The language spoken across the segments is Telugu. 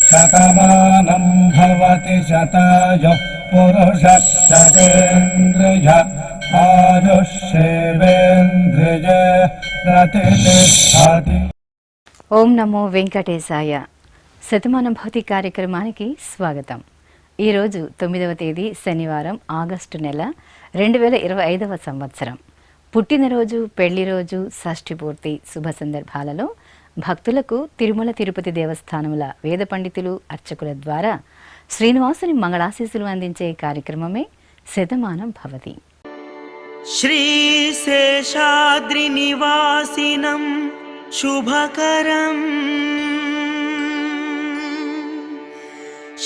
శతమానం భవతి శతాయుః పురుషः శతేంద్రియ ఆయుష్యేవేంద్రియ ప్రతిష్ఠతి. ఓం నమో వెంకటేశాయ. శతమానం భవతి కార్యక్రమానికి స్వాగతం. ఈరోజు 9వ తేదీ శనివారం, ఆగస్టు నెల 2025వ సంవత్సరం. పుట్టినరోజు, పెళ్లిరోజు, షష్ఠి పూర్తి శుభ సందర్భాలలో భక్తులకు తిరుమల తిరుపతి దేవస్థానముల వేద పండితులు, అర్చకుల ద్వారా శ్రీనివాసుని మంగళాశీస్సులు అందించే కార్యక్రమమే శతమానం భవతి. శ్రీశేషాద్రి నివాసినం శుభకరం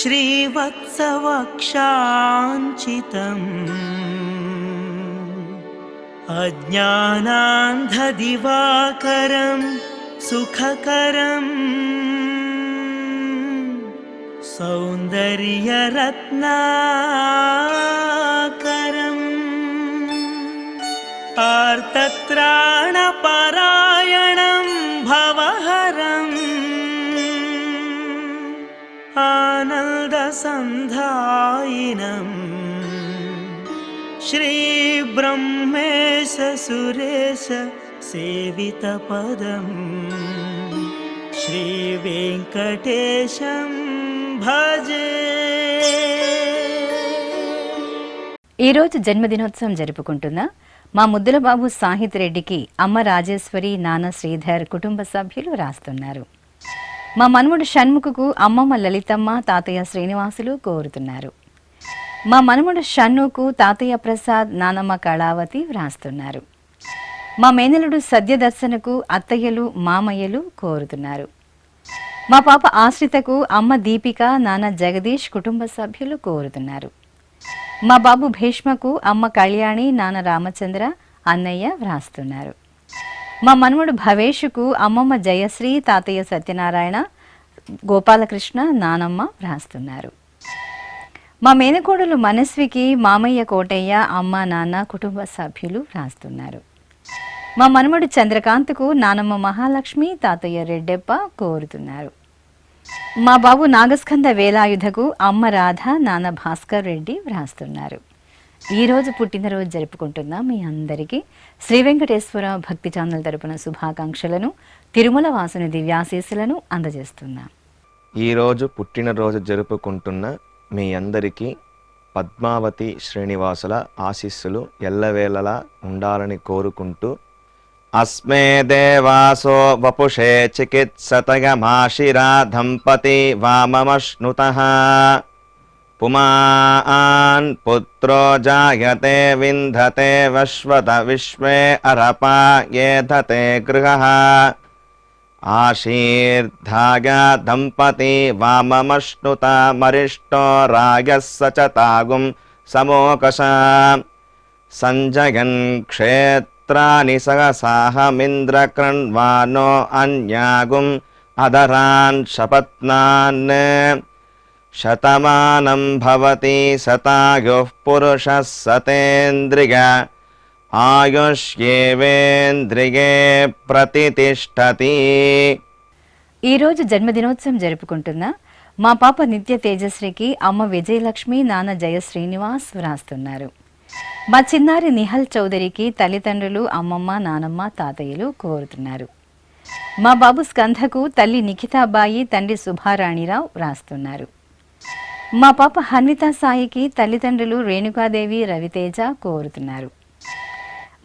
శ్రీవత్సవక్షాంచితం అజ్ఞానాంధదివాకరం సుఖకరం సౌందర్యరత్నాకరం ఆర్తత్రాణపరాయణం భవహరం ఆనందసంధాయినం శ్రీబ్రహ్మేశ సురేశ సేవితపదం శ్రీవేంకటేశం భజే. ఈరోజు జన్మదినోత్సవం జరుపుకుంటున్న మా ముద్దుల బాబు సాహిత్ రెడ్డికి అమ్మ రాజేశ్వరి, నాన్న శ్రీధర్ కుటుంబ సభ్యులు రాస్తున్నారు. మా మనుమడు షణ్ముఖకు అమ్మమ్మ లలితమ్మ, తాతయ్య శ్రీనివాసులు కోరుతున్నారు. మా మనుమడు షన్నుకు తాతయ్య ప్రసాద్, నానమ్మ కళావతి వ్రాస్తున్నారు. మా మేనలుడు సద్యదర్శనకు అత్తయ్యలు, మామయ్యలు కోరుతున్నారు. మా పాప ఆశ్రితకు అమ్మ దీపిక, నాన్న జగదీష్ కుటుంబ సభ్యులు కోరుతున్నారు. మా బాబు భీష్మకు అమ్మ కళ్యాణి, నాన్న రామచంద్ర, అన్నయ్య వ్రాస్తున్నారు. మా మనుమడు భవేషుకు అమ్మమ్మ జయశ్రీ, తాతయ్య సత్యనారాయణ, గోపాలకృష్ణ, నానమ్మ వ్రాస్తున్నారు. మా మేనకోడలు మనస్వికి మామయ్య కోటయ్య, అమ్మ నాన్న కుటుంబ సభ్యులు వ్రాస్తున్నారు. మా మనుమడు చంద్రకాంత్కు నానమ్మ మహాలక్ష్మి, తాతయ్య రెడ్డెప్ప కోరుతున్నారు. మా బాబు నాగస్కంద వేలాయుధకు అమ్మ రాధ, నాన్న భాస్కర్ రెడ్డి వ్రాస్తున్నారు. ఈరోజు పుట్టినరోజు జరుపుకుంటున్న మీ అందరికీ శ్రీ వెంకటేశ్వర భక్తి ఛానల్ తరపున శుభాకాంక్షలను, తిరుమల వాసుని దివ్యాశీస్సులను అందజేస్తున్నాం. ఈరోజు పుట్టినరోజు జరుపుకుంటున్న మీ అందరికీ పద్మావతి శ్రీనివాసుల ఆశీస్సులు ఎల్లవేళలా ఉండాలని కోరుకుంటూ, అస్మే దేవాసో వపుషే చికిత్సతయమాశిరా దంపతి వామమశ్నుతః పుమాన్ పుత్రో జాయతే వింధతే వశ్వత విశ్వే అరపా ఏధతే గృహః ఆశీర్ధాయ దంపతి వామమశ్నుత మరిష్టో రాయః సచతాగుం సమోకష సంజయన్ క్షేత్రాని సహసాహమింద్రకృణ్వానో అన్యాగుం అదరాన్ శపత్నాన్ శతమానం భవతి శతాయుః పురుషः సతేంద్రియ ఆయుష్యేవేంద్రియే ప్రతిష్ఠతి. ఈరోజు జన్మదినోత్సవం జరుపుకుంటున్న మా పాప నిత్య తేజశ్రీకి అమ్మ విజయలక్ష్మి, నాన్న జయ శ్రీనివాస్ వ్రాస్తున్నారు. మా చిన్నారి నిహల్ చౌదరికి తల్లిదండ్రులు, అమ్మమ్మ, నానమ్మ, తాతయ్యలు కోరుతున్నారు. మా బాబు స్కంధకు తల్లి నిఖితాబాయి, తండ్రి సుభారాణిరావు వ్రాస్తున్నారు. మా పాప హన్విత సాయికి తల్లిదండ్రులు రేణుకాదేవి, రవితేజ కోరుతున్నారు.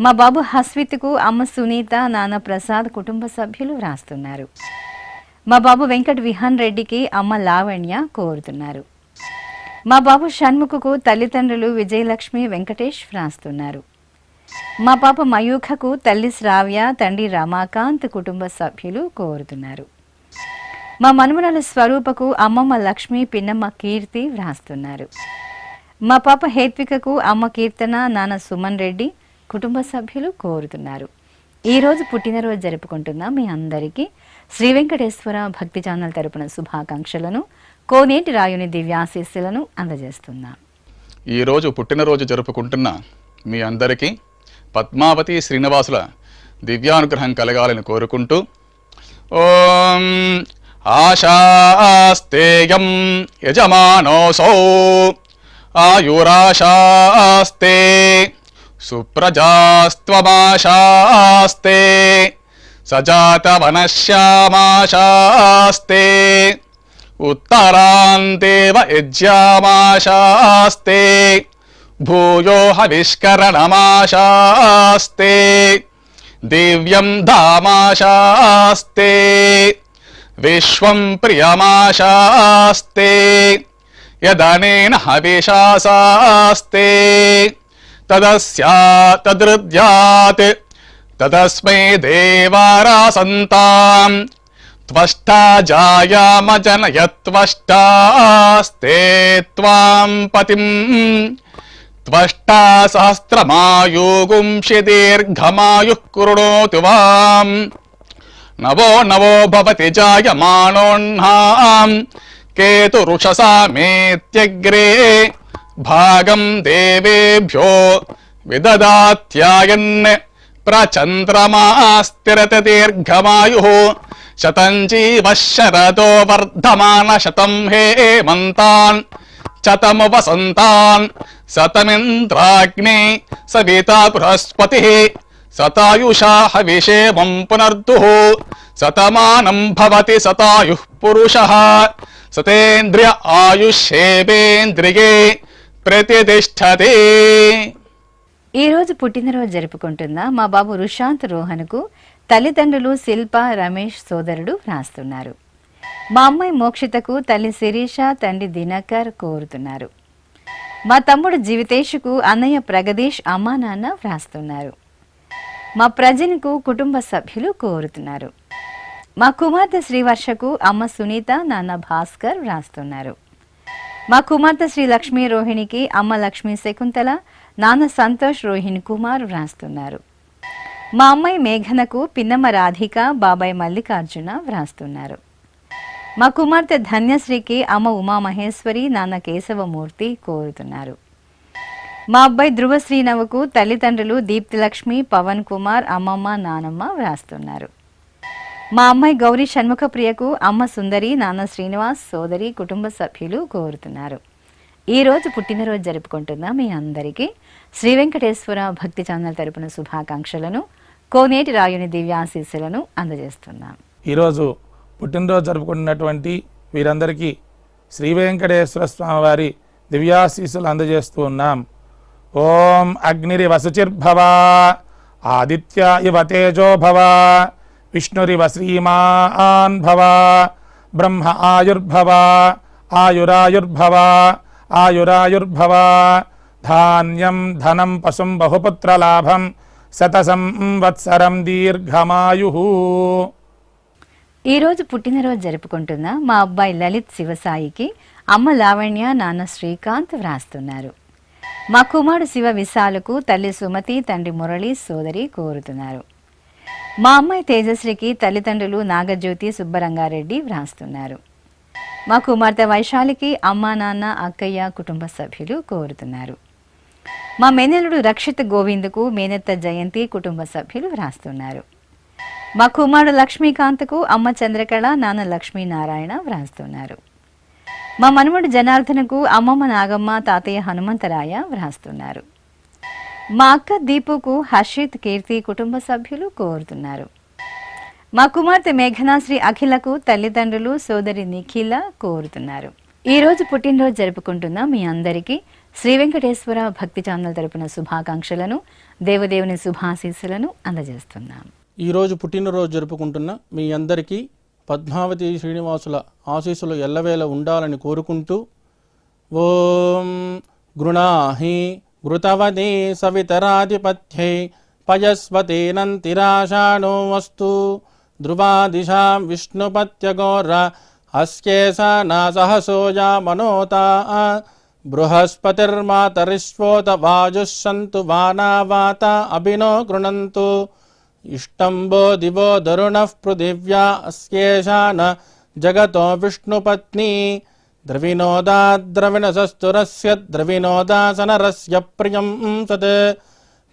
మా బాబు హస్విత్కు అమ్మ సునీత, నాన్న ప్రసాద్ కుటుంబ సభ్యులు వ్రాస్తున్నారు. మా బాబు వెంకట్ విహాన్ రెడ్డికి అమ్మ లావణ్య కోరుతున్నారు. మా బాబు షణ్ముఖకు తల్లిదండ్రులు విజయలక్ష్మి, వెంకటేష్ వ్రాస్తున్నారు. మా పాప మయూఖకు తల్లి శ్రావ్య, తండ్రి రమాకాంత్ కుటుంబ సభ్యులు కోరుతున్నారు. మా మనుమరాల స్వరూపకు అమ్మమ్మ లక్ష్మి, పిన్నమ్మ కీర్తి వ్రాస్తున్నారు. మా పాప హేత్వికకు అమ్మ కీర్తన, నాన్న సుమన్ రెడ్డి కుటుంబ సభ్యులు కోరుతున్నారు. ఈరోజు పుట్టినరోజు జరుపుకుంటున్న మీ అందరికీ శ్రీ వెంకటేశ్వర భక్తి ఛానల్ తరపున శుభాకాంక్షలను, కోనేటి రాయుని దివ్యాశీస్సులను అందజేస్తున్నాం. ఈరోజు పుట్టినరోజు జరుపుకుంటున్న మీ అందరికీ పద్మావతి శ్రీనివాసుల దివ్యానుగ్రహం కలగాలని కోరుకుంటూ ఓం ఆశాస్తేయం యజమానోసౌ ఆయురాశాస్తే సుప్రజాస్త్వమాశాస్తే సజాతవనశ్యామాశాస్తే ఉత్తరాంతేవ యజ్యామాశాస్తే భూయో హవిష్కరణమాశాస్తే దివ్యం ధామాశాస్తే విశ్వం ప్రియమాశాస్తే యదనేన హవిషాసాస్తే తదృద్యాత్ తదస్మై దేవారాసంతాం త్వష్టా జాయామజనయత్వష్టాస్తే త్వాం పతిం త్వష్టా సహస్రమాయుగుంషి దీర్ఘమాయుః కృణోతు వాం నవో నవో భవతి జాయమానోన్నాం కేతురుషసామేత్యగ్రే భాగం దేవేభ్యో విదదాత్యాయన్ ప్రచంద్రమాస్తిరత దీర్ఘమాయుః శతం జీవః శరదో వర్ధమాన శతం హేమంతాన్ శతము వసంతాన్ శతమింద్రాగ్నే సవితా బృహస్పతిః శతాయుషా హవిషేమం పునర్దుః శతమానం భవతి శతాయుః పురుషః సతేంద్రియ ఆయుష్యేవేంద్రియే ప్రతిష్టతే. ఈరోజు పుట్టినరోజు జరుపుకుంటున్న మా బాబు రుషాంత్ రోహన్కు తల్లిదండ్రులు శిల్ప రమేష్ సోదరుడు వ్రాస్తున్నారు. మా అమ్మాయి మోక్షితకు తల్లి శిరీష తండ్రి దినకర్ కోరుతున్నారు. మా తమ్ముడు జీవితేషుకు అన్నయ్య ప్రగదీష్ అమ్మా నాన్న వ్రాస్తున్నారు. మా ప్రజలకు కుటుంబ సభ్యులు కోరుతున్నారు. మా కుమార్తె శ్రీవర్షకు అమ్మ సునీత నాన్న భాస్కర్ వ్రాస్తున్నారు. మా కుమార్తె శ్రీ లక్ష్మీ రోహిణికి అమ్మ లక్ష్మీ శకుంతల నాన్న సంతోష్ రోహిణి కుమార్ వ్రాస్తున్నారు. మా అమ్మాయి మేఘనకు పిన్నమ్మ రాధిక బాబాయ్ మల్లికార్జున వ్రాస్తున్నారు. మా కుమార్తె ధన్యశ్రీకి అమ్మ ఉమామహేశ్వరి నాన్న కేశవమూర్తి కోరుతున్నారు. మా అబ్బాయి ధ్రువ శ్రీనవకు తల్లిదండ్రులు దీప్తిలక్ష్మి పవన్ కుమార్ అమ్మమ్మ నానమ్మ వ్రాస్తున్నారు. మా అమ్మాయి గౌరీ షణ్ముఖప్రియకు అమ్మ సుందరి నాన్న శ్రీనివాస్ సోదరి కుటుంబ సభ్యులు కోరుతున్నారు. ఈరోజు పుట్టినరోజు జరుపుకుంటున్న మీ అందరికీ శ్రీ వెంకటేశ్వర భక్తి ఛానల్ తరపున శుభాకాంక్షలను కోనేటి రాయుని దివ్యాశీస్సులను అందజేస్తున్నాం. ఈరోజు పుట్టినరోజు జరుపుకుంటున్నటువంటి వీరందరికీ శ్రీ వెంకటేశ్వర స్వామి వారి దివ్యాశీస్సులు అందజేస్తూ ఉన్నాం. ఓం అగ్నిరివ శుచిర్భవ ఆదిత్య ఇవ తేజో భవ విష్ణురివ శ్రీమాన్ భవ బ్రహ్మ ఆయుర్భవ ఆయురాయుర్భవ ఆయురాయుర్భవ ధాన్యం ధనం పశుం బహుపుత్రలాభం శత సంవత్సరం దీర్ఘమాయుః. ఈరోజు పుట్టినరోజు జరుపుకుంటున్న మా అబ్బాయి లలిత్ శివసాయికి అమ్మ లావణ్య నాన్న శ్రీకాంత్ వ్రాస్తున్నారు. మా కుమారుడు శివ విశాలకు తల్లి సుమతి తండ్రి మురళి సోదరి కోరుతున్నారు. మా అమ్మాయి తేజశ్రీకి తల్లిదండ్రులు నాగజ్యోతి సుబ్బరంగారెడ్డి వ్రాస్తున్నారు. మా కుమార్తె వైశాలికి అమ్మా నాన్న అక్కయ్య కుటుంబ సభ్యులు కోరుతున్నారు. మా మేనల్లుడు రక్షిత్ గోవింద్కు మేనత్త జయంతి కుటుంబ సభ్యులు వ్రాస్తున్నారు. మా కుమారుడు లక్ష్మీకాంత్కు అమ్మ చంద్రకళ నాన్న లక్ష్మీనారాయణ వ్రాస్తున్నారు. మా మనుమడు జనార్దనకు అమ్మమ్మ నాగమ్మ తాతయ్య హనుమంతరాయ వ్రాస్తున్నారు. మా అక్క దీపుకు హర్షిత్ కీర్తి కుటుంబ సభ్యులు కోరుతున్నారు. మా కుమార్తె మేఘనాశ్రీ అఖిలకు తల్లిదండ్రులు సోదరి నిఖిల కోరుతున్నారు. ఈరోజు పుట్టినరోజు జరుపుకుంటున్న మీ అందరికీ శ్రీ వెంకటేశ్వర భక్తి ఛానల్ తరపున శుభాకాంక్షలను దేవదేవుని శుభాశీస్సులను అందజేస్తున్నాం. ఈరోజు పుట్టినరోజు జరుపుకుంటున్న మీ అందరికీ పద్మావతి శ్రీనివాసుల ఆశీస్సులు ఎల్లవేళ ఉండాలని కోరుకుంటూ ఓం గృణాహి ఘృతవదే సవితరాధిపత్యై పయస్వతేనంతిరాషాణో వస్తు ధ్రువాదిశాం విష్ణుపత్యగోర అస్యేషా నాసహసోజా మనోతా బృహస్పతిర్మాతరిష్వోత వాజుః సంతు వానావాత అభినో గృణంతు ఇష్టంబో దివో దరుణః పృథివ్యా అస్యేషా న జగతో విష్ణుపత్ని ద్రవినోదాద్రవిణసస్తురస్య ద్రవినోదాసనరస్య ప్రియం సత్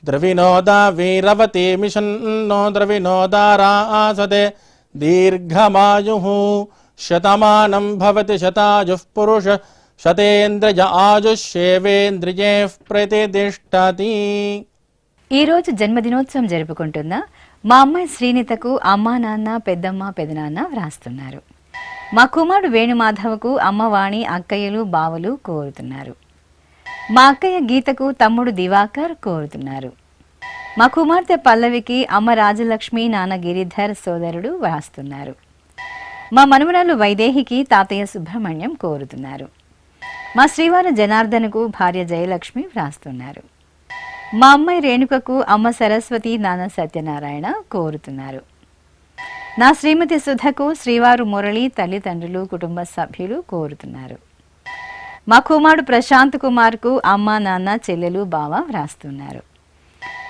ద్రవినోదా వీరవతి మిషన్నో ద్రవినోదారాసదే దీర్ఘమాయుః శతమానం భవతి శతాయుః పురుష శతేంద్రియ ఆయుష్యేవేంద్రియే ప్రతిష్టతి. ఈరోజు జన్మదినోత్సవం జరుపుకుంటున్న మా అమ్మాయి శ్రీనితకు అమ్మా నాన్న పెద్దమ్మ పెదనాన్న వ్రాస్తున్నారు. మా కుమారుడు వేణుమాధవకు అమ్మవాణి అక్కయ్యలు బావలు కోరుతున్నారు. మా అక్కయ్య గీతకు తమ్ముడు దివాకర్ కోరుతున్నారు. మా కుమార్తె పల్లవికి అమ్మ రాజలక్ష్మి నాన్న గిరిధర్ సోదరుడు వ్రాస్తున్నారు. మా మనుమరాలు వైదేహికి తాతయ్య సుబ్రహ్మణ్యం కోరుతున్నారు. మా శ్రీవారు జనార్దన్కు భార్య జయలక్ష్మి వ్రాస్తున్నారు. మా అమ్మాయి రేణుకకు అమ్మ సరస్వతి నాన్న సత్యనారాయణ కోరుతున్నారు. నా శ్రీమతి సుధకు శ్రీవారు మురళి తల్లిదండ్రులు కుటుంబ సభ్యులు కోరుతున్నారు. మా కుమారుడు ప్రశాంత్ కుమార్కు అమ్మ నాన్న చెల్లెలు బావ వ్రాస్తున్నారు.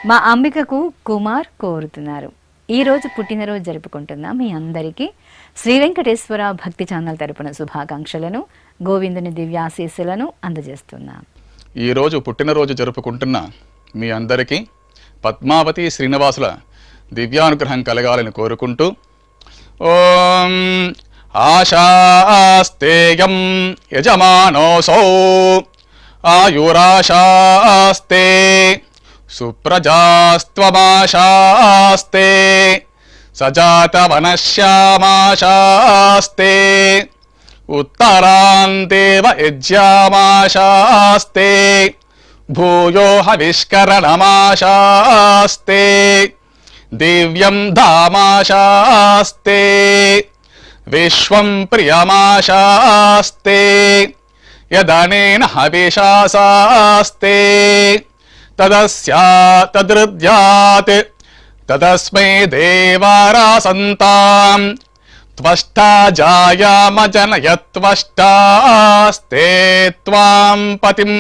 మా అంబికకు కుమార్ కోరుతున్నారు. ఈరోజు పుట్టినరోజు జరుపుకుంటున్న మీ అందరికీ శ్రీ వెంకటేశ్వర భక్తి ఛానల్ తరపున శుభాకాంక్షలను గోవిందుని దివ్యాశీస్సులను అందజేస్తున్నాం. ఈరోజు పుట్టినరోజు జరుపుకుంటున్న మీ అందరికీ పద్మావతి శ్రీనివాసుల దివ్యానుగ్రహం కలగాలని కోరుకుంటూ ఓం ఆశాస్తేయం యజమానోసౌ ఆయురాశాస్తే సుప్రజాస్త్వమాశాస్తే సజాతవనశ్యామాశాస్తే ఉత్తరాందేవ యజ్యామాశాస్తే భూయో హవిష్కరణమాశాస్తే దివ్యం ధామాశాస్తే విశ్వం ప్రియమాశాస్తే యదనేన హవిషాశాస్తే తదస్యాతదృద్యాత్ తదస్మై దేవారాసంతాం త్వష్టా జాయామజనయత్వష్టాస్తే త్వాం పతిం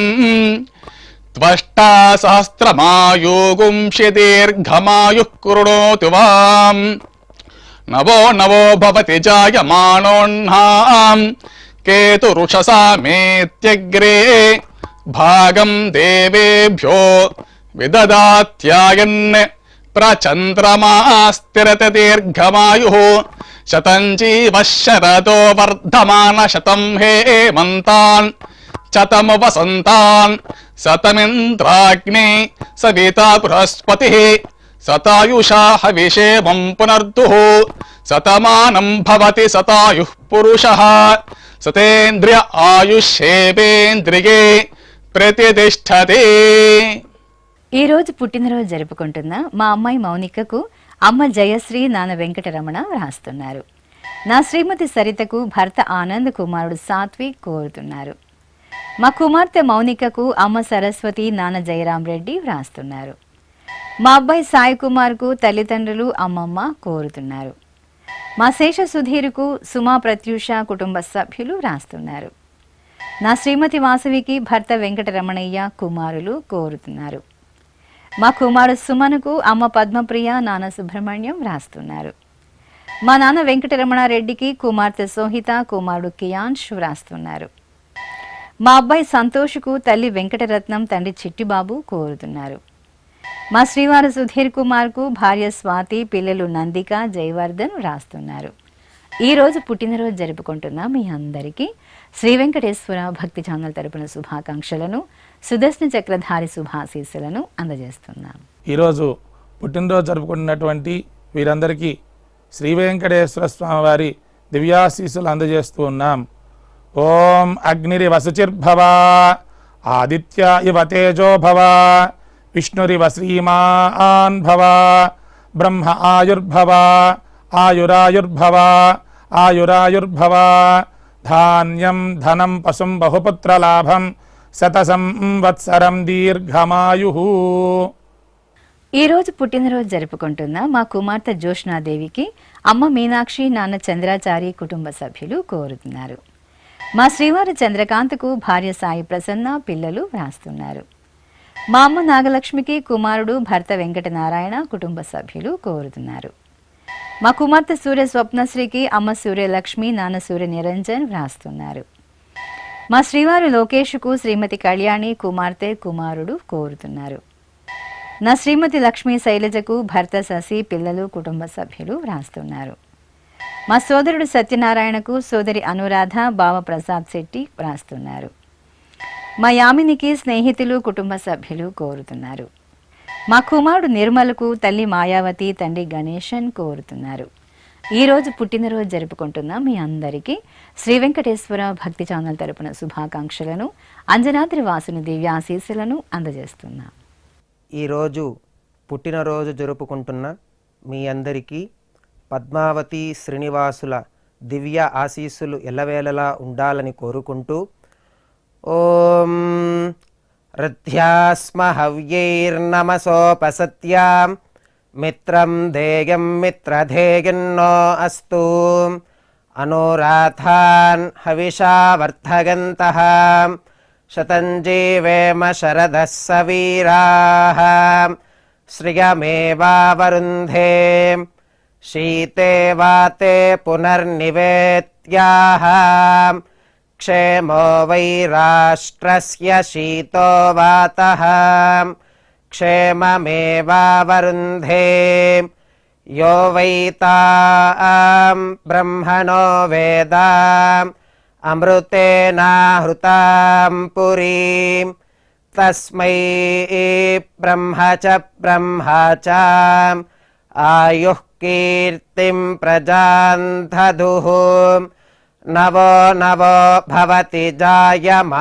త్వష్టా సహస్రమాయుగుంషి దీర్ఘమాయుః కృణోతు వాం నవో నవో భవతి జాయమానోన్హాం కేతురుషసామేత్యగ్రే భాగం దేవేభ్యో విదదాత్యాయన్ ప్రచంద్రమా స్థిరత దీర్ఘమాయుః శతం జీవః శరదో వర్ధమాన శతం హేమంతాన్ శతము వసంతాన్ శతమింద్రాగ్నే సవితా బృహస్పతిః శతాయుషా హవిషేమం పునర్దుః శతమానం భవతి శతాయుః పురుషః శతేంద్రియ ఆయుష్యేవేంద్రియే ప్రతిష్టతి. ఈరోజు పుట్టినరోజు జరుపుకుంటున్న మా అమ్మాయి మౌనికకు అమ్మ జయశ్రీ నాన్న వెంకటరమణ వ్రాస్తున్నారు. నా శ్రీమతి సరితకు భర్త ఆనంద్ కుమారుడు సాత్విక్ కోరుతున్నారు. మా కుమార్తె మౌనికకు అమ్మ సరస్వతి నాన్న జయరాం రెడ్డి వ్రాస్తున్నారు. మా అబ్బాయి సాయి కుమార్కు తల్లిదండ్రులు అమ్మమ్మ కోరుతున్నారు. మా శేష సుధీర్కు సుమా ప్రత్యూష కుటుంబ సభ్యులు వ్రాస్తున్నారు. నా శ్రీమతి వాసవికి భర్త వెంకటరమణయ్య కుమారులు కోరుతున్నారు. మా కుమారుడు సుమన్కు అమ్మ పద్మప్రియ నాన్న సుబ్రహ్మణ్యం వ్రాస్తున్నారు. మా నాన్న వెంకటరమణారెడ్డికి కుమార్తె సోహిత కుమారుడు కియాన్ష్ వ్రాస్తున్నారు. మా అబ్బాయి సంతోష్కు తల్లి వెంకటరత్నం తండ్రి చిట్టిబాబు కోరుతున్నారు. మా శ్రీవారు సుధీర్ కుమార్కు భార్య స్వాతి పిల్లలు నందిక జయవర్ధన్ వ్రాస్తున్నారు. ఈరోజు పుట్టినరోజు జరుపుకుంటున్న మీ అందరికీ శ్రీ వెంకటేశ్వర భక్తి ఛానల్ తరపున శుభాకాంక్షలను సుదర్శన చక్రధారి శుభాశీస్సులను అందజేస్తున్నాం. ఈరోజు పుట్టినరోజు జరుపుకుంటున్నటువంటి వీరందరికీ శ్రీ వెంకటేశ్వర స్వామి వారి దివ్యాశీస్సులు అందజేస్తూ ఉన్నాం. ఓం అగ్నిరివ శుచిర్భవ ఆదిత్య ఇవ తేజో భవ విష్ణురివ శ్రీమాన్ భవ బ్రహ్మ ఆయుర్భవ ఆయురాయుర్భవ ఆయురాయుర్భవ ధాన్యం ధనం పశుం బహుపుత్రలాభం శతసంవత్సరం దీర్ఘమాయు. ఈరోజు పుట్టినరోజు జరుపుకుంటున్న మా కుమార్తె జోష్నాదేవికి అమ్మ మీనాక్షి నాన్న చంద్రాచారి కుటుంబ సభ్యులు కోరుతున్నారు. మా శ్రీవారి చంద్రకాంత్కు భార్య సాయి ప్రసన్న పిల్లలు వ్రాస్తున్నారు. మా అమ్మ నాగలక్ష్మికి కుమారుడు భర్త వెంకటనారాయణ కుటుంబ సభ్యులు కోరుతున్నారు. మా కుమార్తె సూర్య స్వప్నశ్రీకి అమ్మ సూర్యలక్ష్మి నాన్న సూర్య నిరంజన్ వ్రాస్తున్నారు. మా శ్రీవారు లోకేష్కు శ్రీమతి కళ్యాణి కుమార్తె కుమారుడు కోరుతున్నారు. నా శ్రీమతి లక్ష్మీ శైలజకు భర్త శశి, పిల్లలు, కుటుంబ సభ్యులు వ్రాస్తున్నారు. మా సోదరుడు సత్యనారాయణకు సోదరి అనురాధ, బావ ప్రసాద్ శెట్టి వ్రాస్తున్నారు. మా యామినికి స్నేహితులు, కుటుంబ సభ్యులు కోరుతున్నారు. మా కుమారుడు నిర్మలకు తల్లి మాయావతి, తండ్రి గణేశన్ కోరుతున్నారు. ఈరోజు పుట్టినరోజు జరుపుకుంటున్న మీ అందరికీ శ్రీ వెంకటేశ్వర భక్తి ఛానల్ తరపున శుభాకాంక్షలను, అంజనాద్రి వాసుని దివ్యాశీస్సులను అందజేస్తున్నాం. ఈరోజు పుట్టినరోజు జరుపుకుంటున్న మీ అందరికీ పద్మావతి శ్రీనివాసుల దివ్య ఆశీస్సులు ఎల్లవేళలా ఉండాలని కోరుకుంటూ ఓం రథ్యాస్మ హవ్యైర్నమసోపసత్యాం మిత్రం ధేయం మిత్రధేయన్నో అస్తు అనురాధాన్ హవిషా వర్ధగంతః శతం జీవేమ శరదః సవీరాః శ్రియమేవావరుంధే శీతే వాతే పునర్నివేత్యాః క్షేమో వై రాష్ట్రస్య శీతో వాతః క్షేమమేవావరుంధే యో వై తాం బ్రహ్మణో వేద అమృతేనాహృతాం పురీం తస్మై బ్రహ్మ చ ఆయుః కీర్తిం ప్రజాన్ దదుః నవో నవో భవతి జాయమానోన్హాం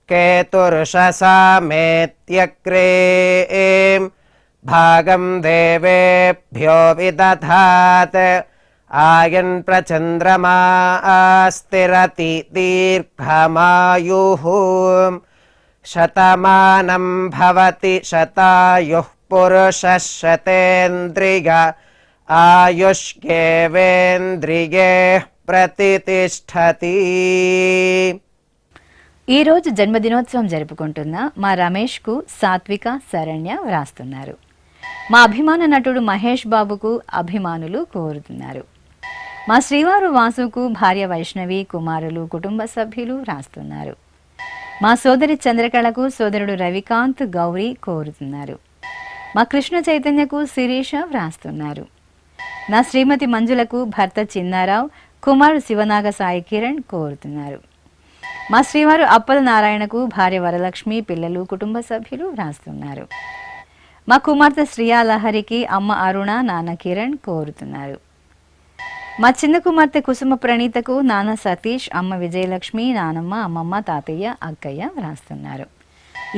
కేతుర్షసామేత్యగ్రే భాగం దేవేభ్యో విదధాత్ ఆయన్ ప్రచంద్రమా స్థిరతి దీర్ఘమాయుః శతమానం భవతి శతాయుః పురుషः శతేంద్రియ ఆయుష్యేవేంద్రియే ప్రతితిష్ఠతి. ఈరోజు జన్మదినోత్సవం జరుపుకుంటున్న మా రమేష్కు సాత్విక, శరణ్య వ్రాస్తున్నారు. మా అభిమాన నటుడు మహేష్ బాబుకు అభిమానులు కోరుతున్నారు. మా శ్రీవారు వాసుకు భార్య వైష్ణవి, కుమారులు, కుటుంబ సభ్యులు వ్రాస్తున్నారు. మా సోదరి చంద్రకళకు సోదరుడు రవికాంత్, గౌరీ కోరుతున్నారు. మా కృష్ణ చైతన్యకు శిరీష వ్రాస్తున్నారు. నా శ్రీమతి మంజులకు భర్త చిన్నారావు, కుమారుడు శివనాగ సాయి కిరణ్ కోరుతున్నారు. మా శ్రీవారు అప్పల నారాయణకు భార్య వరలక్ష్మి, పిల్లలు, కుటుంబ సభ్యులు వ్రాస్తున్నారు. మా కుమార్తె శ్రీయాలహరికి అమ్మ అరుణ, నాన్న కిరణ్ కోరుతున్నారు. మా చిన్న కుమార్తె కుసుమ ప్రణీతకు నాన్న సతీష్, అమ్మ విజయలక్ష్మి, నానమ్మ, అమ్మమ్మ, తాతయ్య, అక్కయ్య వ్రాస్తున్నారు.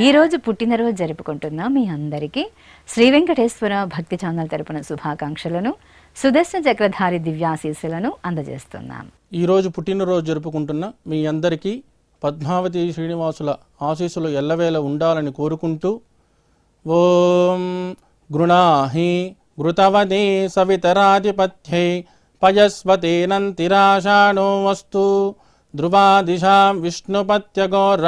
ఈరోజు పుట్టినరోజు జరుపుకుంటున్న మీ అందరికీ శ్రీ వెంకటేశ్వర భక్తి ఛానల్ తరపున శుభాకాంక్షలను, సుదర్శన చక్రధారి దివ్యాశీస్సులను అందజేస్తున్నాం. ఈరోజు పుట్టినరోజు జరుపుకుంటున్న మీ అందరికీ పద్మావతి శ్రీనివాసుల ఆశీస్సులు ఎల్లవేళ ఉండాలని కోరుకుంటూ ఓం గృణాహి ఘృతవదే సవితరాధిపత్యై పయస్వతేనంతిరాషాణో వస్తు ధ్రువాదిశాం విష్ణుపత్యగోర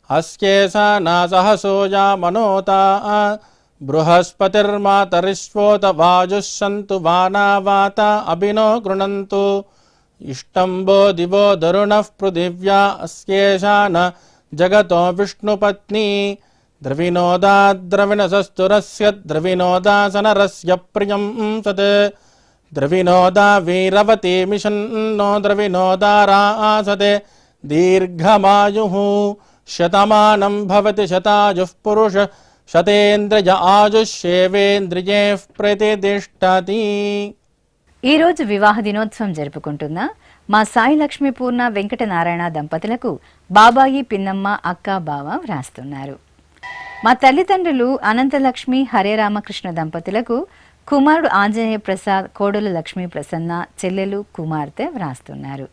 అస్యేషా నాసహసోజా మనోతా బృహస్పతిర్మాతరిష్వోత వాజుః సంతు వానావాత అభినో గృణంతు ఇష్టంబో దివో దరుణః పృథివ్యా అస్యేషా న జగతో విష్ణుపత్ని ద్రవినోదాద్రవిణసస్తురస్య ద్రవినోదాసనరస్య ప్రియం సత్ ద్రవినోదా వీరవతి మిషన్నో ద్రవినోదారాసతే దీర్ఘమాయుః శతమానం భవతి శతాయుః పురుష శతేంద్రియ ఆయుష్యేవేంద్రియే ప్రతితిష్ఠతి. ఈరోజు వివాహ దినోత్సవం జరుపుకుంటున్న మా సాయి లక్ష్మీ పూర్ణ వెంకట నారాయణ దంపతులకు బాబాయి, పిన్నమ్మ, అక్క, బావ వ్రాస్తున్నారు. మా తల్లిదండ్రులు అనంతలక్ష్మి, హరే రామకృష్ణ దంపతులకు కుమారుడు ఆంజనేయ ప్రసాద్, కోడలు లక్ష్మీ ప్రసన్న, చెల్లెలు, కుమార్తె వ్రాస్తున్నారు.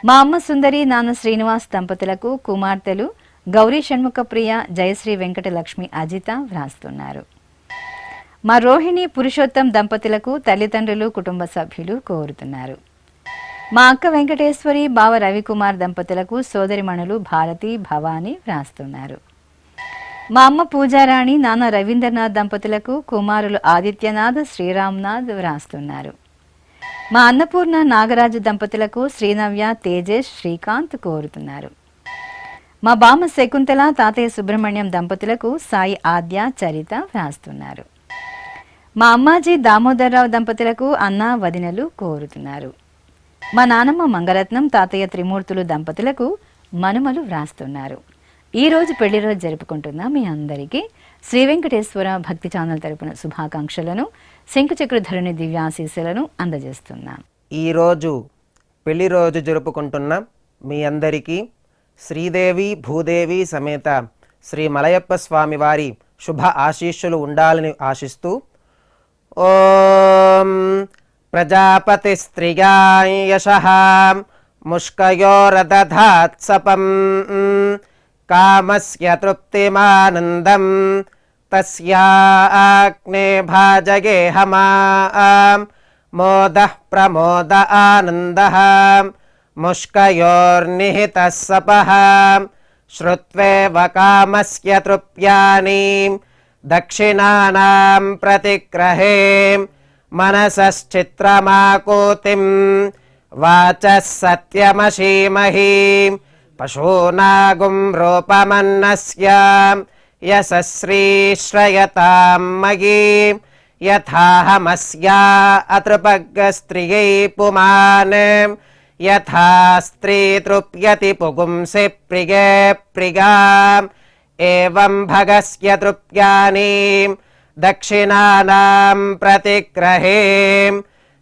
మా అమ్మ సుందరి, నాన్న శ్రీనివాస్ దంపతులకు కుమార్తెలు గౌరీ షణ్ముఖప్రియ, జయశ్రీ వెంకటలక్ష్మి, అజిత వ్రాస్తున్నారు. మా రోహిణి, పురుషోత్తం దంపతులకు తల్లిదండ్రులు, కుటుంబ సభ్యులు కోరుతున్నారు. మా అక్క వెంకటేశ్వరి, బావ రవికుమార్ దంపతులకు సోదరిమణులు భారతి, భవాని వ్రాస్తున్నారు. మా అమ్మ పూజారాణి, నాన్న రవీంద్రనాథ్ దంపతులకు కుమారులు ఆదిత్యనాథ్, శ్రీరామ్నాథ్ వ్రాస్తున్నారు. మా అన్నపూర్ణ నాగరాజు దంపతులకు శ్రీనవ్య, తేజేష్, శ్రీకాంత్ కోరుతున్నారు. మా బామ్మ శకుంతల తాతయ్య సుబ్రహ్మణ్యం దంపతులకు సాయి ఆద్య చరిత వ్రాస్తున్నారు. మా అమ్మాజీ దామోదర్రావు దంపతులకు అన్న వదినలు కోరుతున్నారు. మా నానమ్మ మంగరత్నం తాతయ్య త్రిమూర్తులు దంపతులకు మనుమలు వ్రాస్తున్నారు. ఈరోజు పెళ్లి రోజు జరుపుకుంటున్న మీ అందరికీ శ్రీ వెంకటేశ్వర భక్తి ఛానల్ తరపున శుభాకాంక్షలను, శంఖచక్రధరుని దివ్యాశీస్సులను అందజేస్తున్నాం. ఈరోజు పెళ్లి రోజు జరుపుకుంటున్న మీ అందరికీ శ్రీదేవి భూదేవి సమేత శ్రీ మలయప్ప స్వామి వారి శుభ ఆశీస్సులు ఉండాలని ఆశిస్తూ ఓం ప్రజాపతి స్త్రియాయ యశః ముష్కయోరదధాత్సపం కామస్య తృప్తిమానందం తస్యాగ్నే భాజగేహమాం మోదః ప్రమోద ఆనందః ముష్కయోర్నిహితः సపః శ్రుత్వేవ కామస్య తృప్యాని దక్షిణానాం ప్రతిగ్రహే మనసశ్చిత్రమాకూతిం వాచः సత్యమసీమహి పశూనాగుం రూపమన్నస్య యశశ్రీశ్రయతాం మయీ యథాహమస్యా అతృపగ్గస్త్రియై పుమాన్ యథా స్త్రీ తృప్యతి పుగుంసి ప్రియే ప్రియాం ఏవం భగస్య తృప్యాని దక్షిణానాం ప్రతిగ్రహే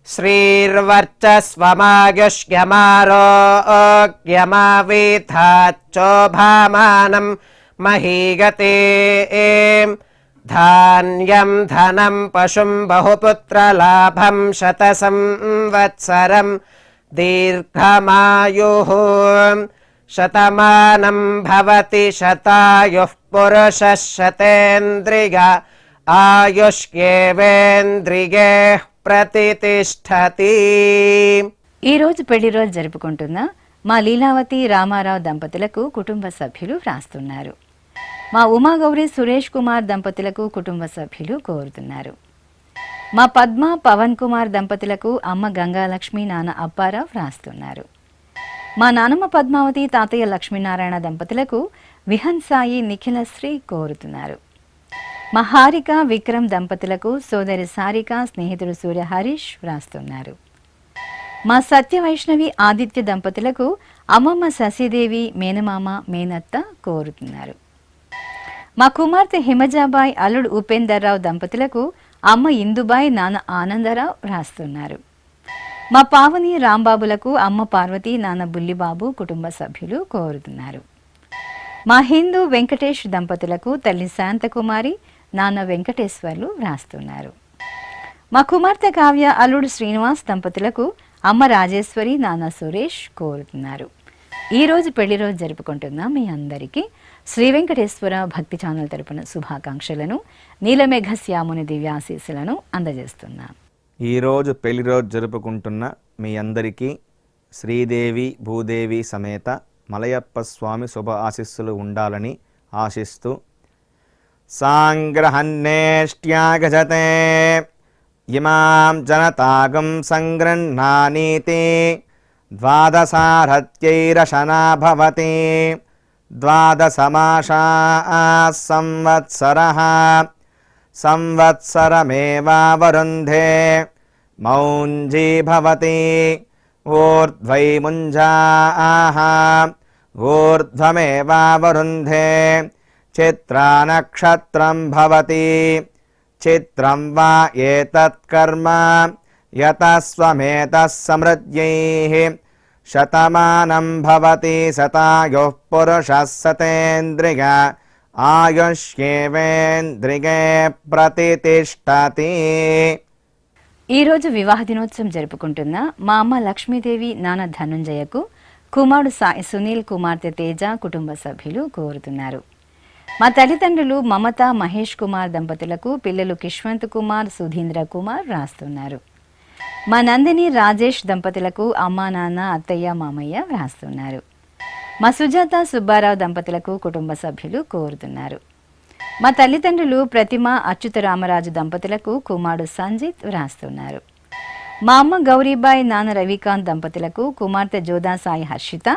శ్రీర్వర్చస్వమాయుష్యమారోగ్యమావీథాచ్చోభామానం మహీగతే ధాన్యం ధనం పశుం బహుపుత్రలాభం శతసంవత్సరం దీర్ఘమాయుః శతమానం భవతి శతాయుః పురుషः శతేంద్రియ ఆయుష్యేవేంద్రియే ప్రతితిష్ఠతి. ఈరోజు పెళ్లి రోజు జరుపుకుంటున్న మా లీలావతి రామారావు దంపతులకు కుటుంబ సభ్యులు వ్రాస్తున్నారు. మా ఉమాగౌరి సురేష్ కుమార్ దంపతులకు కుటుంబ సభ్యులు కోరుతున్నారు. మా పద్మ పవన్ కుమార్ దంపతులకు అమ్మ గంగాలక్ష్మి నాన్న అప్పారావు వ్రాస్తున్నారు. మా నానమ్మ పద్మావతి తాతయ్య లక్ష్మీనారాయణ దంపతులకు విహన్ సాయి నిఖిలశ్రీ కోరుతున్నారు. మా హారిక విక్రమ్ దంపతులకు సోదరి సారిక స్నేహితుడు సూర్య హరీష్ వ్రాస్తున్నారు. మా సత్యవైష్ణవి ఆదిత్య దంపతులకు అమ్మమ్మ శశిదేవి మేనమామ మేనత్త కోరుతున్నారు. మా కుమార్తె హిమజాబాయ్ అల్లుడు ఉపేందర్రావు దంపతులకు అమ్మ ఇందుబాయ్ నాన్న ఆనందరావు వ్రాస్తున్నారు. మా పావని రాంబాబులకు అమ్మ పార్వతి నాన్న బుల్లిబాబు కుటుంబ సభ్యులు కోరుతున్నారు. మా హిందూ వెంకటేష్ దంపతులకు తల్లి శాంతకుమారి నాన్న వెంకటేశ్వర్లు వ్రాస్తున్నారు. మా కుమార్తె కావ్య అల్లుడు శ్రీనివాస్ దంపతులకు అమ్మ రాజేశ్వరి నాన్న సురేష్ కోరుతున్నారు. ఈరోజు పెళ్లి రోజు జరుపుకుంటున్న మీ అందరికీ శ్రీ వెంకటేశ్వర భక్తి ఛానల్ తరపున శుభాకాంక్షలను, నీలమేఘ శ్యాముని దివ్యాశీస్సులను అందజేస్తున్నాం. ఈరోజు పెళ్లి రోజు జరుపుకుంటున్న మీ అందరికీ శ్రీదేవి భూదేవి సమేత మలయప్ప స్వామి శుభ ఆశీస్సులు ఉండాలని ఆశిస్తూ సాంగ్రహన్నేష్ట్యాగజతే ఇమాం జనతాగం సంగృహ్ణానీతి ద్వాదశారథ్యైరశనా భవతి ద్వాదశమాసా సంవత్సరః సంవత్సరమేవావరుంధే మౌంజీ భవతి ఊర్ధ్వై ముంజాః ఊర్ధ్వమేవావరుంధే చిత్రానక్షత్రం భవతి చిత్రం వా ఏతత్కర్మ యతస్వమేతః సమృద్ధ్యైః శతమానం భవతి శతాయుః పురుషः శతేంద్రియ ఆయుష్యేవేంద్రియే ప్రతితిష్ఠతి. ఈరోజు వివాహ దినోత్సవం జరుపుకుంటున్న మా అమ్మ లక్ష్మీదేవి నాన్న ధనుంజయకు కుమారుడు సాయి సునీల్ కుమార్తె తేజ కుటుంబ సభ్యులు కోరుతున్నారు. మా తల్లిదండ్రులు మమత మహేష్ కుమార్ దంపతులకు పిల్లలు కిష్వంత్ కుమార్ సుధీంద్ర కుమార్ వ్రాస్తున్నారు. మా నందిని రాజేష్ దంపతులకు అమ్మా నాన్న అత్తయ్య మామయ్య వ్రాస్తున్నారు. మా సుజాత సుబ్బారావు దంపతులకు కుటుంబ సభ్యులు కోరుతున్నారు. మా తల్లిదండ్రులు ప్రతిమ అచ్యుతరామరాజు దంపతులకు కుమారుడు సంజిత్ వ్రాస్తున్నారు. మా అమ్మ గౌరీబాయ్ నాన్న రవికాంత్ దంపతులకు కుమార్తె జోదా సాయి హర్షిత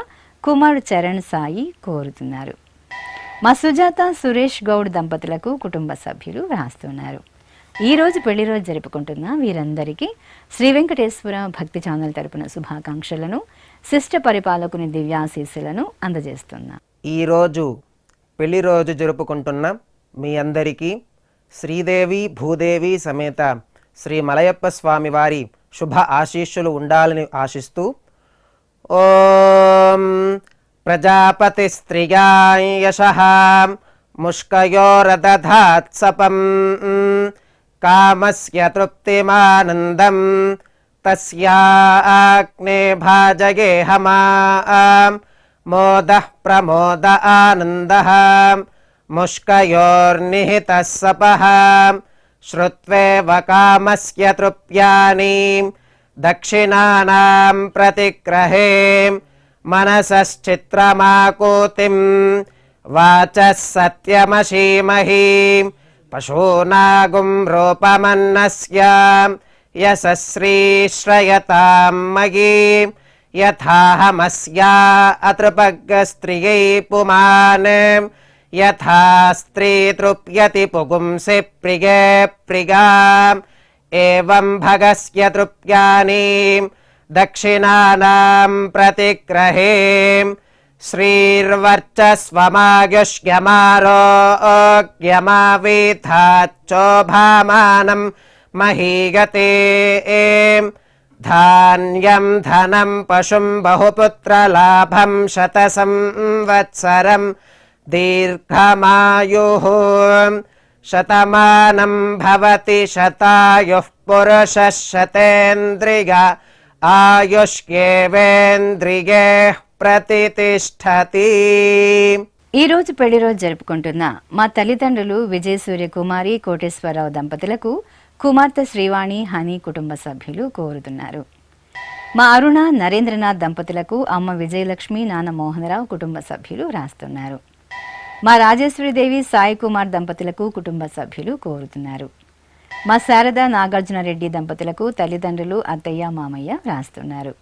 కుమారుడు చరణ్ సాయి కోరుతున్నారు. మా సుజాత సురేష్ గౌడ్ దంపతులకు కుటుంబ సభ్యులు రాస్తున్నారు. ఈరోజు పెళ్లి రోజు జరుపుకుంటున్న వీరందరికీ శ్రీ వెంకటేశ్వర భక్తి ఛానల్ తరపున శుభాకాంక్షలను, శిష్ట పరిపాలకుని దివ్యాశీస్సులను అందజేస్తున్నా. ఈరోజు పెళ్లి రోజు జరుపుకుంటున్న మీ అందరికీ శ్రీదేవి భూదేవి సమేత శ్రీ మలయప్ప స్వామి వారి శుభ ఆశీస్సులు ఉండాలని ఆశిస్తూ ఓం ప్రజాపతి స్త్రియాయ యశః ముష్కయోరదధాత్సపం కామస్య తృప్తిమానందం తస్యాగ్నే భాజగేహమాం మోదః ప్రమోద ఆనందః ముష్కయోర్నిహితః సపః శ్రుత్వేవ కామస్య తృప్యాని దక్షిణానాం ప్రతిగ్రహే మనసశ్చిత్రమాకూతిం వాచః సత్యమశీమహి పశూనాగుం రూపమన్నస్య యశశ్రీశ్రయతాం మయీ యథాహమస్యా అతృపగ్గస్త్రియై పుమాన్ యథా స్త్రీ తృప్యతి పుగుంసి ప్రియే ప్రియాం ఏవం భగస్య తృప్యాని దక్షిణానాం ప్రతిగ్రహే శ్రీర్వర్చస్వమాయుష్యమారోగ్యమావీథాచ్చోభామానం మహీగతే ధాన్యం ధనం పశుం బహుపుత్రలాభం శతసంవత్సరం దీర్ఘమాయుః శతమానం భవతి శతాయుః పురుషः శతేంద్రియ ఆయుష్యేవేంద్రియే ప్రతితిష్ఠతి. ఈరోజు పెళ్లి రోజు జరుపుకుంటున్న మా తల్లిదండ్రులు విజయ సూర్య కుమారి కోటేశ్వరరావు దంపతులకు కుమార్తె శ్రీవాణి హని కుటుంబ సభ్యులు కోరుతున్నారు. మా అరుణ నరేంద్రనాథ్ దంపతులకు అమ్మ విజయలక్ష్మి నాన్న మోహనరావు కుటుంబ సభ్యులు రాస్తున్నారు. మా రాజేశ్వరిదేవి సాయి కుమార్ దంపతులకు కుటుంబ సభ్యులు కోరుతున్నారు. మా శారద నాగార్జునరెడ్డి దంపతులకు తల్లిదండ్రులు అత్తయ్య మామయ్య రాస్తున్నారు.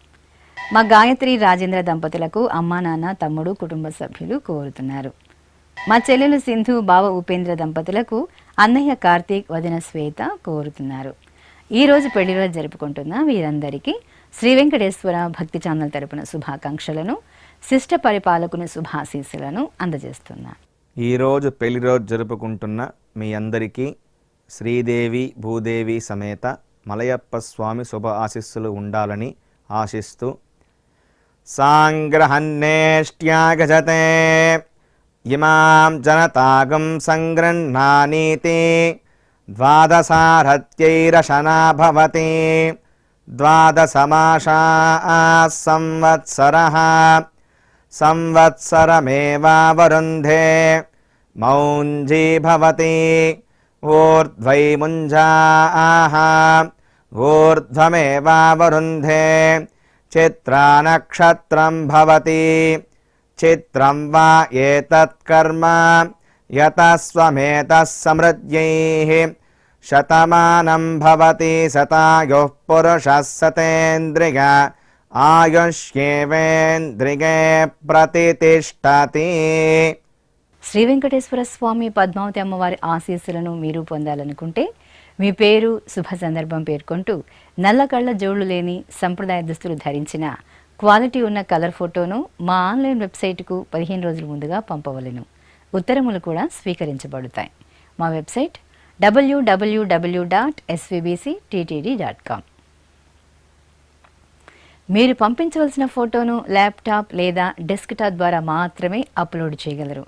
మా గాయత్రి రాజేంద్ర దంపతులకు అమ్మా నాన్న తమ్ముడు కుటుంబ సభ్యులు కోరుతున్నారు. మా చెల్లెలు సింధు బావ ఉపేంద్ర దంపతులకు అన్నయ్య కార్తీక్ వదిన శ్వేత కోరుతున్నారు. ఈరోజు పెళ్లి రోజు జరుపుకుంటున్న వీరందరికీ శ్రీ వెంకటేశ్వర భక్తి ఛానల్ తరపున శుభాకాంక్షలను, శిష్ట పరిపాలకుని శుభాశీస్సులను అందజేస్తున్నా. ఈరోజు పెళ్లి రోజు జరుపుకుంటున్న మీ అందరికీ శ్రీదేవి భూదేవి సమేత మలయప్ప స్వామి శుభ ఆశీస్సులు ఉండాలని ఆశిస్తూ సాంగ్రహన్నేష్ట్యాగజతే ఇమాం జనతాగం సంగృహ్ణానీతి ద్వాదశారథ్యైరశనా భవతి ద్వాదశమాసా సంవత్సరః సంవత్సరమేవావరుంధే మౌంజీ భవతి ఊర్ధ్వై ముంజాః ఊర్ధ్వమేవావరుంధే చిత్రా నక్షత్రం భవతి చిత్రం వా ఏతత్ కర్మ యతస్వమేతః సమృద్ధ్యైః శతమానం భవతి శతాయుః పురుషः శతేంద్రియ ఆయుష్యేవేంద్రియే ప్రతితిష్ఠతి. శ్రీ వెంకటేశ్వర స్వామి పద్మావతి అమ్మవారి ఆశీస్సులను మీరు పొందాలనుకుంటే మీ పేరు శుభ సందర్భం పేర్కొంటూ నల్ల కళ్ళ జోళ్లు లేని సంప్రదాయ దుస్తులు ధరించిన క్వాలిటీ ఉన్న కలర్ ఫోటోను మా ఆన్లైన్ వెబ్సైట్కు 15 రోజుల ముందుగా పంపవలెను. ఉత్తరములు కూడా స్వీకరించబడతాయి. మా వెబ్సైట్ www.svbcttd.com. మీరు పంపించవలసిన ఫోటోను ల్యాప్టాప్ లేదా డెస్క్టాప్ ద్వారా మాత్రమే అప్లోడ్ చేయగలరు.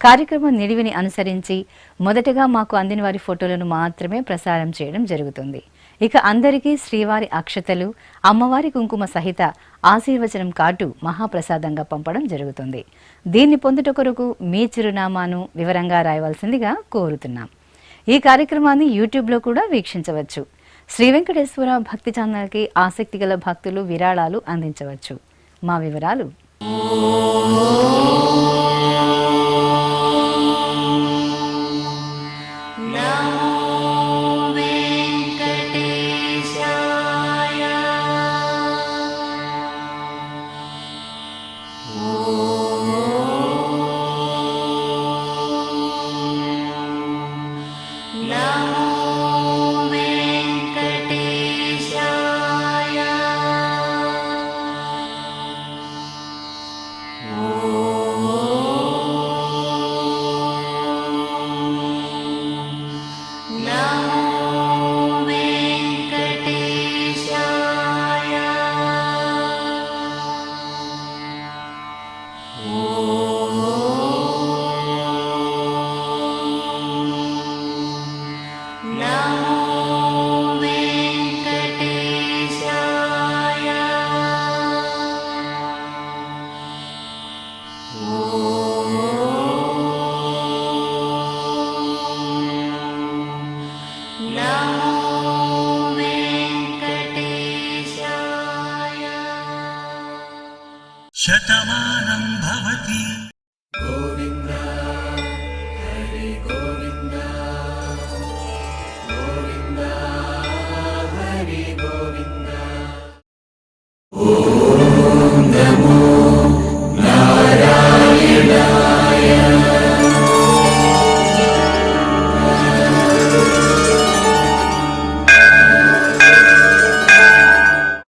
కార్యక్రమం నిడివిని అనుసరించి మొదటగా మాకు అందిన వారి ఫోటోలను మాత్రమే ప్రసారం చేయడం జరుగుతుంది. ఇక అందరికీ శ్రీవారి అక్షతలు, అమ్మవారి కుంకుమ సహిత ఆశీర్వచనం కార్డు మహాప్రసాదంగా పంపడం జరుగుతుంది. దీన్ని పొందుట కొరకు మీ చిరునామాను వివరంగా రాయవలసిందిగా కోరుతున్నాం. ఈ కార్యక్రమాన్ని యూట్యూబ్లో కూడా వీక్షించవచ్చు. శ్రీ వెంకటేశ్వర భక్తి ఛానల్కి ఆసక్తి గల భక్తులు విరాళాలు అందించవచ్చు. మా వివరాలు ఓ శతమానం భవతి